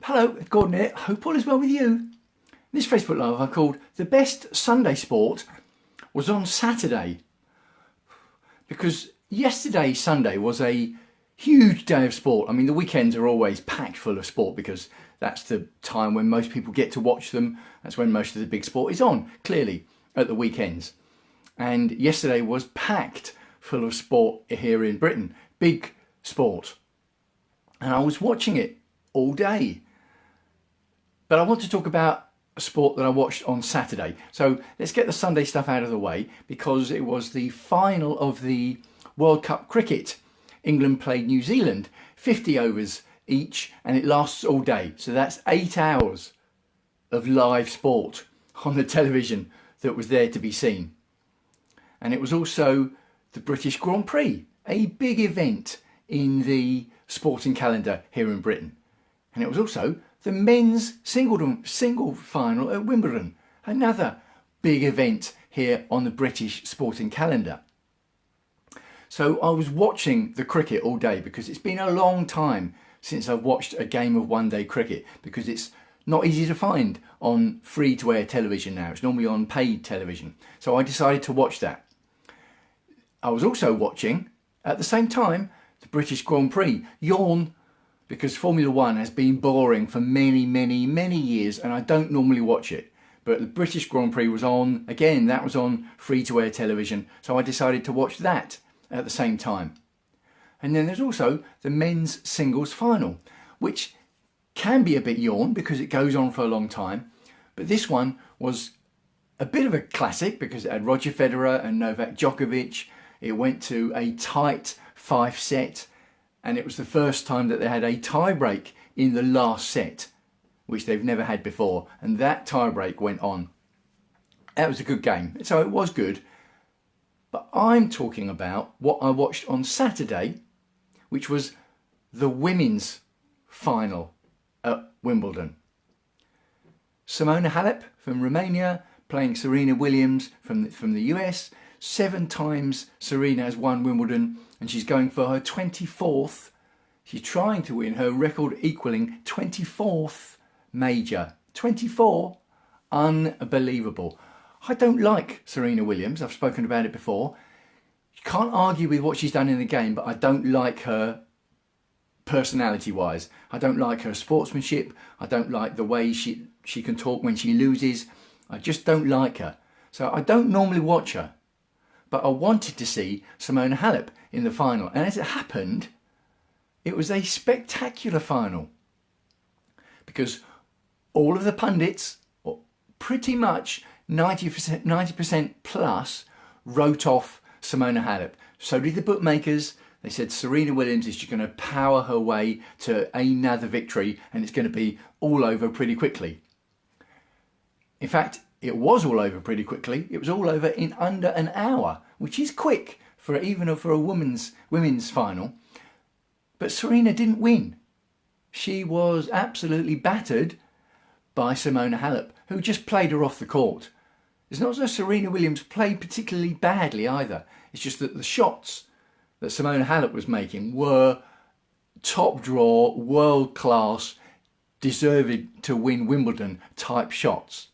Hello, Gordon here. Hope all is well with you. This Facebook Live I called The Best Sunday Sport was on Saturday, because yesterday, Sunday, was a huge day of sport. I mean, the weekends are always packed full of sport because that's the time when most people get to watch them. That's when most of the big sport is on, clearly, at the weekends. And yesterday was packed full of sport here in Britain. Big sport. And I was watching it all day. But I want to talk about a sport that I watched on Saturday. So let's get the Sunday stuff out of the way, because it was the final of the World Cup cricket. England played New Zealand, 50 overs each, and it lasts all day. So that's 8 hours of live sport on the television that was there to be seen. And it was also the British Grand Prix, a big event in the sporting calendar here in Britain. And it was also the men's single final at Wimbledon, another big event here on the British sporting calendar. So I was watching the cricket all day because it's been a long time since I've watched a game of one-day cricket, because it's not easy to find on free-to-air television now. It's normally on paid television. So I decided to watch that. I was also watching, at the same time, the British Grand Prix. Yawn, because Formula One has been boring for many years and I don't normally watch it. But the British Grand Prix was on, again, that was on free-to-air television, so I decided to watch that at the same time. And then there's also the men's singles final, which can be a bit yawn because it goes on for a long time. But this one was a bit of a classic because it had Roger Federer and Novak Djokovic. It went to a tight 5-set, and it was the first time that they had a tie-break in the last set, which they've never had before, and that tie-break went on. That was a good game, so it was good. But I'm talking about what I watched on Saturday, which was the women's final at Wimbledon. Simona Halep from Romania playing Serena Williams from the US. 7 times Serena has won Wimbledon, and she's going for her 24th. She's trying to win her record equaling 24th major. 24? Unbelievable. I don't like Serena Williams. I've spoken about it before. You can't argue with what she's done in the game, but I don't like her personality-wise. I don't like her sportsmanship. I don't like the way she can talk when she loses. I just don't like her. So I don't normally watch her. But I wanted to see Simona Halep in the final. And as it happened, it was a spectacular final. Because all of the pundits, or pretty much 90% plus, wrote off Simona Halep. So did the bookmakers. They said Serena Williams is just going to power her way to another victory, and it's going to be all over pretty quickly. In fact, it was all over pretty quickly. It was all over in under an hour, which is quick for even for a women's final. But Serena didn't win. She was absolutely battered by Simona Halep, who just played her off the court. It's not as though Serena Williams played particularly badly either. It's just that the shots that Simona Halep was making were top draw, world class, deserved to win Wimbledon type shots.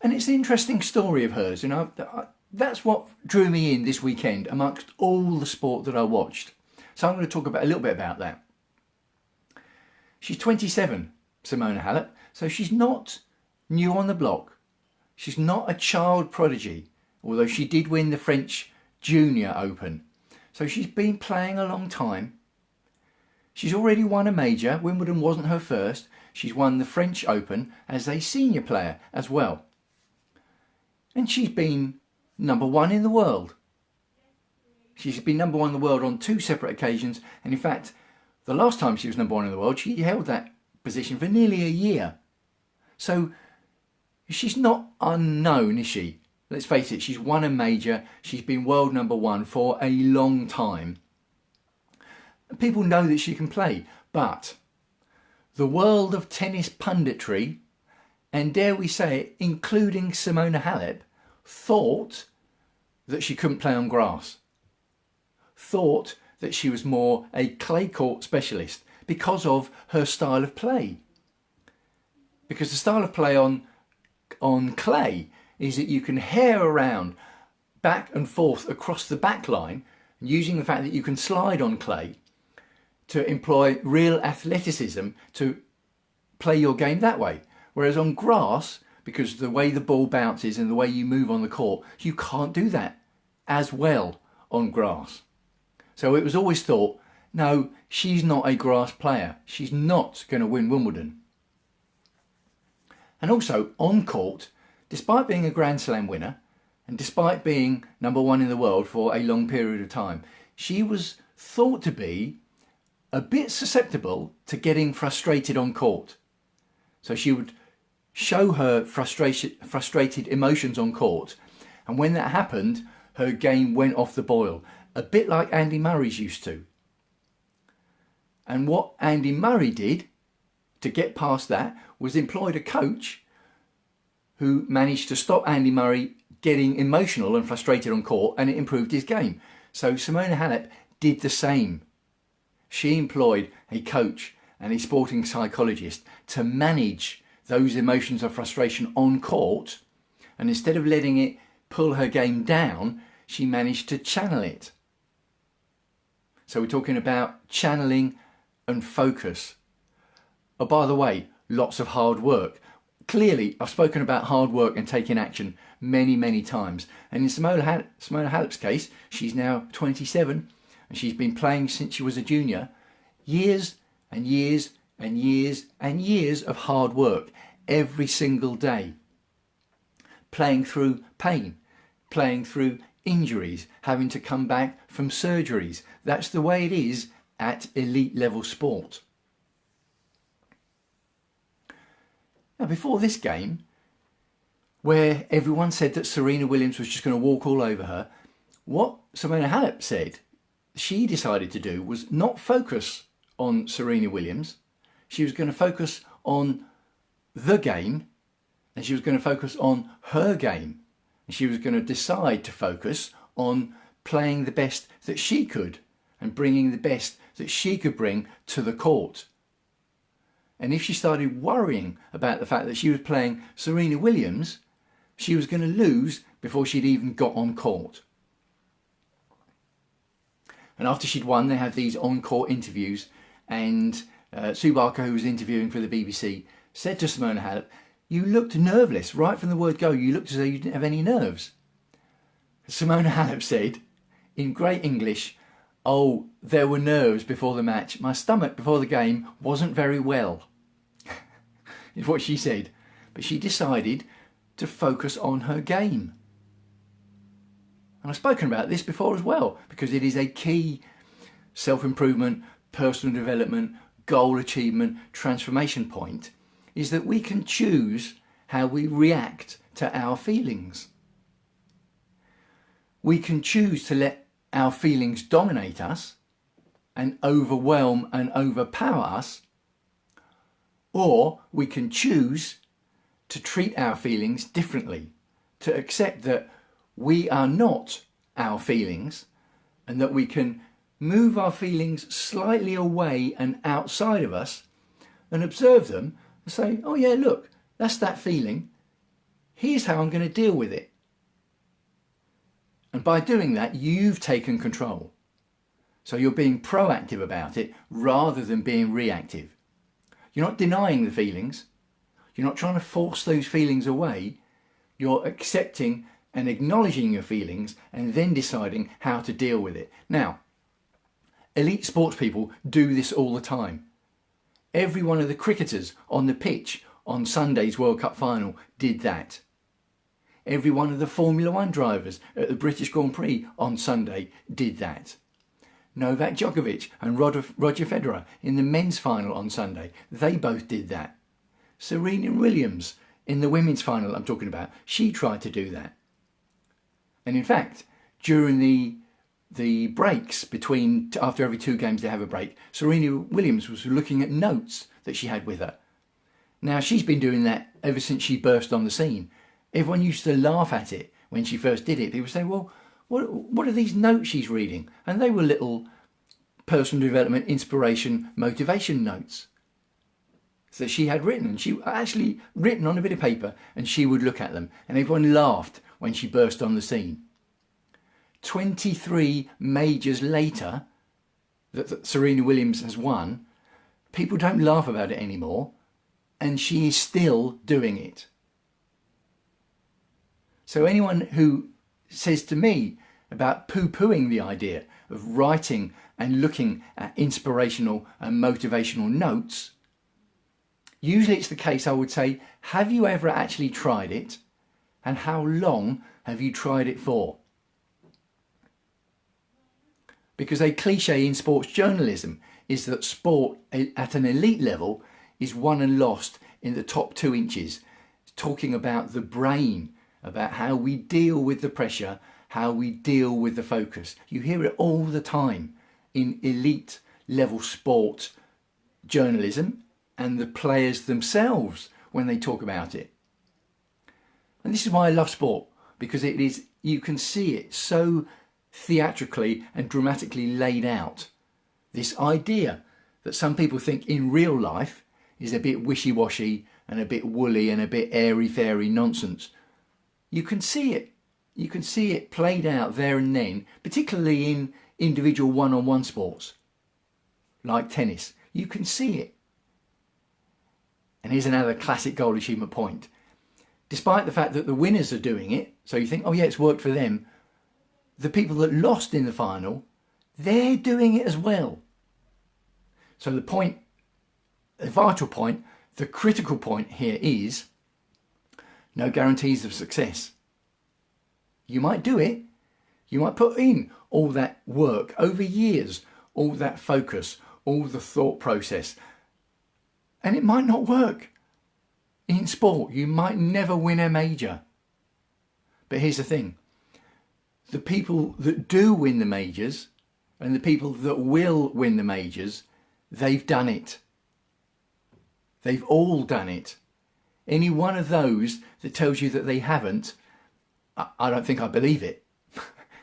And it's an interesting story of hers, you know. That's what drew me in this weekend amongst all the sport that I watched. So I'm going to talk a little bit about that. She's 27, Simona Halep, so she's not new on the block. She's not a child prodigy, although she did win the French Junior Open. So she's been playing a long time. She's already won a major. Wimbledon wasn't her first. She's won the French Open as a senior player as well. And she's been number 1 in the world. She's been number 1 in the world on 2 separate occasions. And in fact, the last time she was number 1 in the world, she held that position for nearly a year. So she's not unknown, is she? Let's face it, she's won a major. She's been world number 1 for a long time. People know that she can play. But the world of tennis punditry, and dare we say it, including Simona Halep, thought that she couldn't play on grass. Thought that she was more a clay court specialist because of her style of play. Because the style of play on clay is that you can hare around back and forth across the back line, using the fact that you can slide on clay to employ real athleticism to play your game that way. Whereas on grass, because the way the ball bounces and the way you move on the court, you can't do that as well on grass. So it was always thought, no, she's not a grass player. She's not going to win Wimbledon. And also on court, despite being a Grand Slam winner and despite being #1 in the world for a long period of time, she was thought to be a bit susceptible to getting frustrated on court. So she would show her frustrated emotions on court, and when that happened, her game went off the boil, a bit like Andy Murray's used to. And what Andy Murray did to get past that was employed a coach who managed to stop Andy Murray getting emotional and frustrated on court, and it improved his game. So Simona Halep did the same. She employed a coach and a sporting psychologist to manage those emotions of frustration on court, and instead of letting it pull her game down, she managed to channel it. So we're talking about channeling and focus. Oh, by the way, lots of hard work. Clearly, I've spoken about hard work and taking action many, many times. And in Simona Halep's case, she's now 27 and she's been playing since she was a junior. Years and years and years and years of hard work every single day. Playing through pain, playing through injuries, having to come back from surgeries. That's the way it is at elite level sport. Now, before this game, where everyone said that Serena Williams was just going to walk all over her, what Simona Halep said she decided to do was not focus on Serena Williams. She was going to focus on the game, and she was going to focus on her game. And she was going to decide to focus on playing the best that she could and bringing the best that she could bring to the court. And if she started worrying about the fact that she was playing Serena Williams, she was going to lose before she'd even got on court. And after she'd won, they had these on-court interviews, and Sue Barker, who was interviewing for the BBC, said to Simona Halep, "You looked nerveless right from the word go. You looked as though you didn't have any nerves." Simona Halep said, in great English, "Oh, there were nerves before the match. My stomach before the game wasn't very well," is what she said. But she decided to focus on her game. And I've spoken about this before as well, because it is a key self-improvement, personal development, goal achievement, transformation point, is that we can choose how we react to our feelings. We can choose to let our feelings dominate us and overwhelm and overpower us, or we can choose to treat our feelings differently, to accept that we are not our feelings and that we can move our feelings slightly away and outside of us and observe them and say, oh yeah, look, that's that feeling. Here's how I'm going to deal with it. And by doing that, you've taken control. So you're being proactive about it rather than being reactive. You're not denying the feelings. You're not trying to force those feelings away. You're accepting and acknowledging your feelings and then deciding how to deal with it. Now, elite sports people do this all the time. Every one of the cricketers on the pitch on Sunday's World Cup final did that. Every one of the Formula One drivers at the British Grand Prix on Sunday did that. Novak Djokovic and Roger Federer in the men's final on Sunday, they both did that. Serena Williams in the women's final I'm talking about, she tried to do that. And in fact, during the breaks between, after every 2 games they have a break, Serena Williams was looking at notes that she had with her. Now, she's been doing that ever since she burst on the scene. Everyone used to laugh at it when she first did it. People would say, well, what are these notes she's reading? And they were little personal development, inspiration, motivation notes that she had written, and she actually written on a bit of paper, and she would look at them, and everyone laughed when she burst on the scene. 23 majors later that Serena Williams has won, people don't laugh about it anymore, and she is still doing it. So anyone who says to me about poo-pooing the idea of writing and looking at inspirational and motivational notes, usually it's the case I would say, have you ever actually tried it? And how long have you tried it for? Because a cliche in sports journalism is that sport at an elite level is won and lost in the top 2 inches, talking about the brain, about how we deal with the pressure, how we deal with the focus. You hear it all the time in elite level sport journalism and the players themselves when they talk about it. And this is why I love sport, because it is, you can see it so theatrically and dramatically laid out. This idea that some people think in real life is a bit wishy-washy and a bit woolly and a bit airy-fairy nonsense. You can see it. You can see it played out there and then, particularly in individual one-on-one sports like tennis. You can see it. And here's another classic goal achievement point. Despite the fact that the winners are doing it, so you think, oh yeah, it's worked for them, the people that lost in the final, they're doing it as well. So the point, the vital point, the critical point here is no guarantees of success. You might do it, you might put in all that work over years, all that focus, all the thought process, and it might not work. In sport, you might never win a major. But here's the thing. The people that do win the majors and the people that will win the majors, they've done it. They've all done it. Any one of those that tells you that they haven't, I don't think I believe it,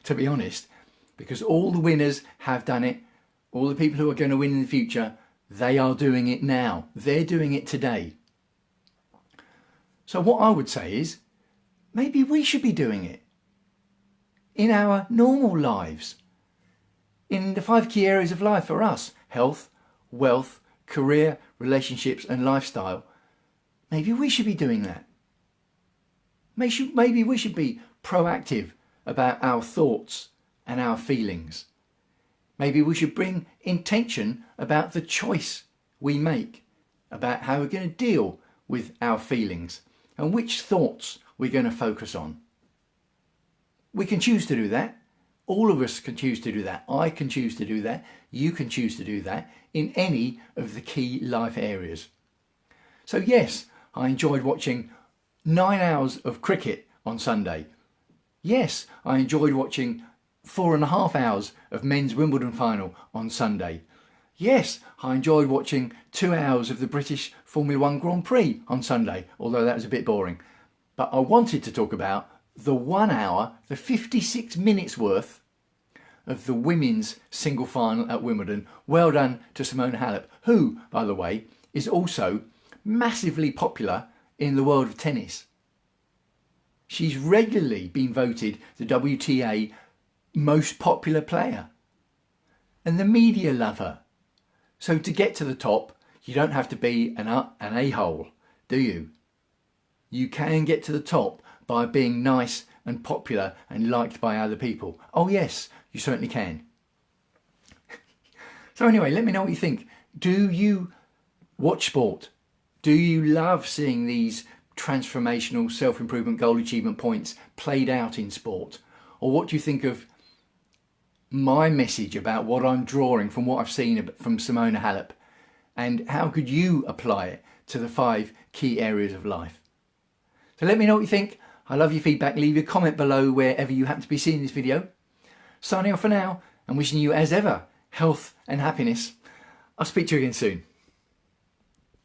to be honest. Because all the winners have done it. All the people who are going to win in the future, they are doing it now. They're doing it today. So what I would say is, maybe we should be doing it in our normal lives, in the 5 key areas of life for us: health, wealth, career, relationships and lifestyle. Maybe we should be doing that. Maybe we should be proactive about our thoughts and our feelings. Maybe we should bring intention about the choice we make, about how we're going to deal with our feelings and which thoughts we're going to focus on. We can choose to do that. All of us can choose to do that. I can choose to do that. You can choose to do that in any of the key life areas. So yes, I enjoyed watching 9 hours of cricket on Sunday. Yes, I enjoyed watching 4.5 hours of men's Wimbledon final on Sunday. Yes, I enjoyed watching 2 hours of the British Formula 1 Grand Prix on Sunday, although that was a bit boring. But I wanted to talk about the 1 hour, the 56 minutes worth of the women's single final at Wimbledon. Well done to Simona Halep, who, by the way, is also massively popular in the world of tennis. She's regularly been voted the WTA most popular player. And the media love her. So to get to the top, you don't have to be an a-hole, do you? You can get to the top by being nice and popular and liked by other people. Oh yes, you certainly can. So anyway, let me know what you think. Do you watch sport? Do you love seeing these transformational self-improvement goal achievement points played out in sport? Or what do you think of my message about what I'm drawing from what I've seen from Simona Halep? And how could you apply it to the 5 key areas of life? So let me know what you think. I love your feedback. Leave your comment below wherever you happen to be seeing this video. Signing off for now and wishing you, as ever, health and happiness. I'll speak to you again soon.